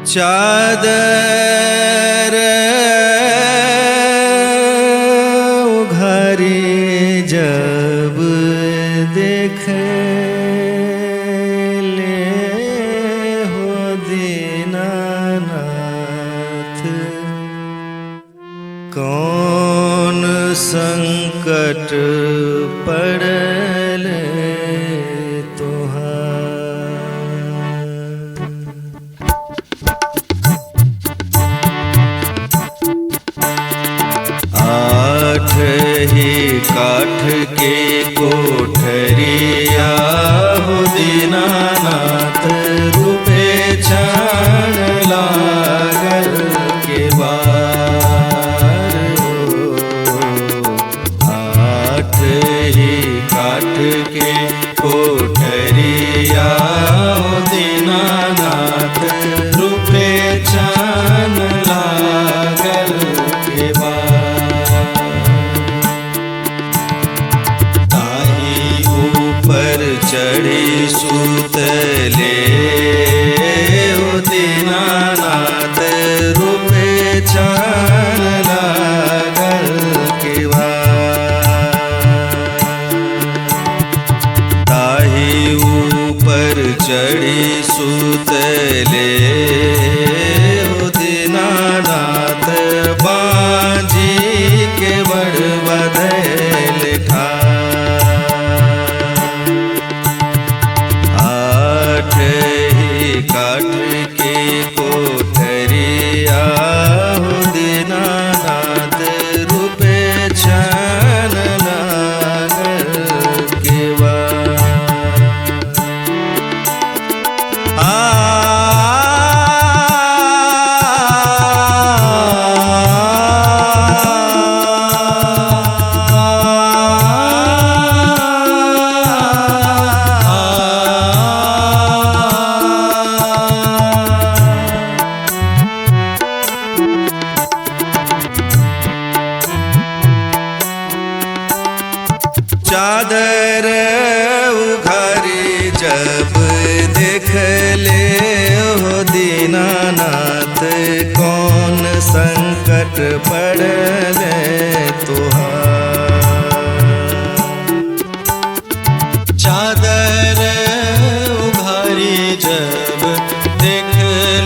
चादर उघारी जब देख ले हो दीनानाथ, कौन संकट पड़ल आठ ही काठ के कोठरिया हो दीनानाथ, रूपे छान लागल के बार हो। आठ ही काठ के कोठरिया हो दीनानाथ, रूपे छान लागल के बार। पर चढ़ी सुतले हो दीनानाथ, रूपे छान लागल के बार। ताही ऊपर चढ़ी सुतले हो दीनानाथ, बाजी के बड़ बधैल ठार। काठ के कोठरिया हो दीनानाथ, रूपे छान लागल के बार। चादर उघारी जब देख ले हो दीनानाथ, कौन संकट पड़ल तुहार। चादर उघारी जब देख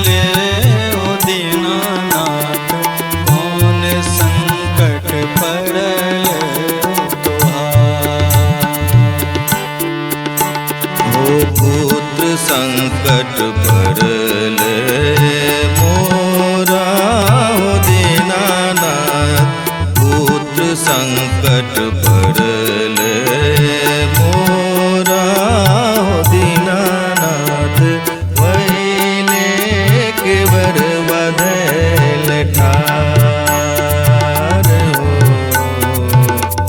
ले हो दीनानाथ, कौन संकट पड़ल पुत्र संकट पड़ल मोरा हो दीनानाथ, पुत्र संकट पड़ल मोरा हो दीनानाथ, वहीले के बर बधैल ठार हो।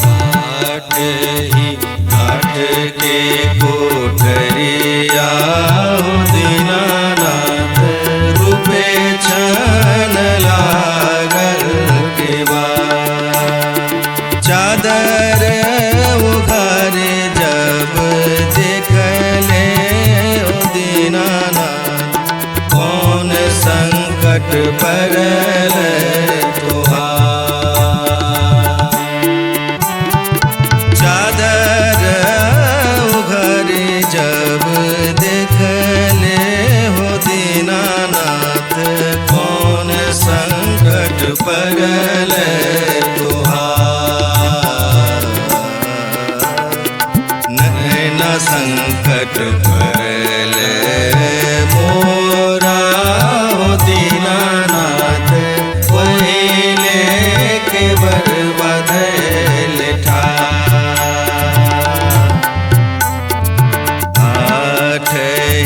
काठ ही काठ के कोठरिया हो दीनानाथ, रूपे छान लागल के बार। चादर उघारे जब देख ले हो दीनानाथ, कौन संकट पड़ल तुहार। चादर उघारे जब देख ले हो दीनानाथ, कौन संकट पड़ल तुहार। नैना संकट पड़ल मोरा हो दीनानाथ, वहीले के बर बधैल ठार। आठ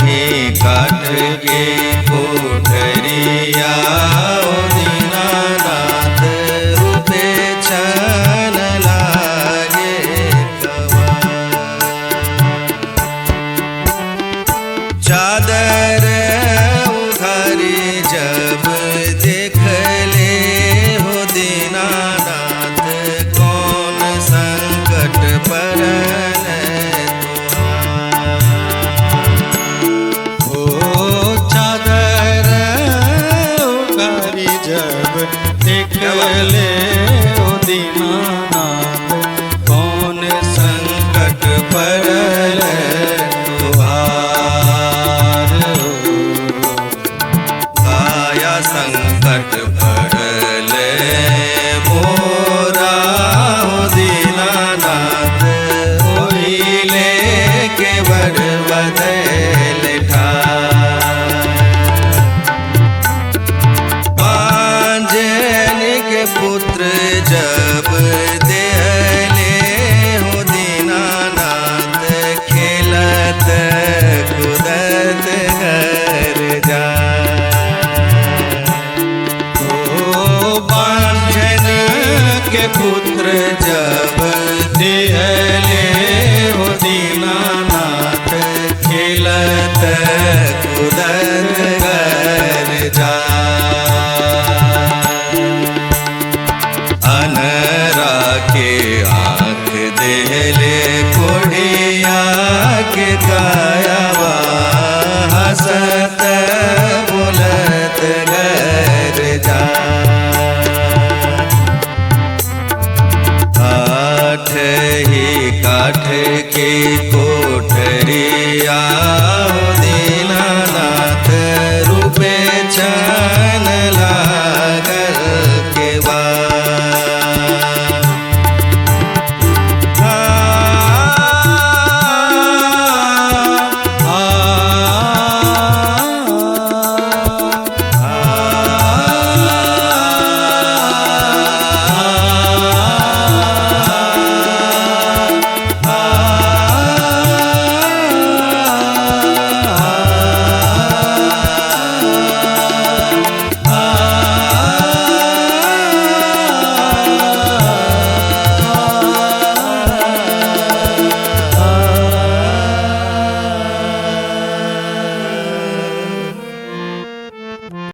ही काठ के कोठरिया हो दीनानाथ, रूपे छान लागे कबार। चादर उघारी जब देख ले हो दीनानाथ, कौन संकट पड़ल तुहार। दीनानाथ कौन संकट परल तुहार आया संकट परल मोरा हो दीनानाथ होई लेके बड़ बदल पांजन के पुत्र जब देहले हो दीनानाथ खेलत कूदत घर जा ओ पांजन के पुत्र जब देहले हो दीनानाथ खेलत कूदत घर जा अनरा के आँख देहले कोढ़िया के कायावा हसन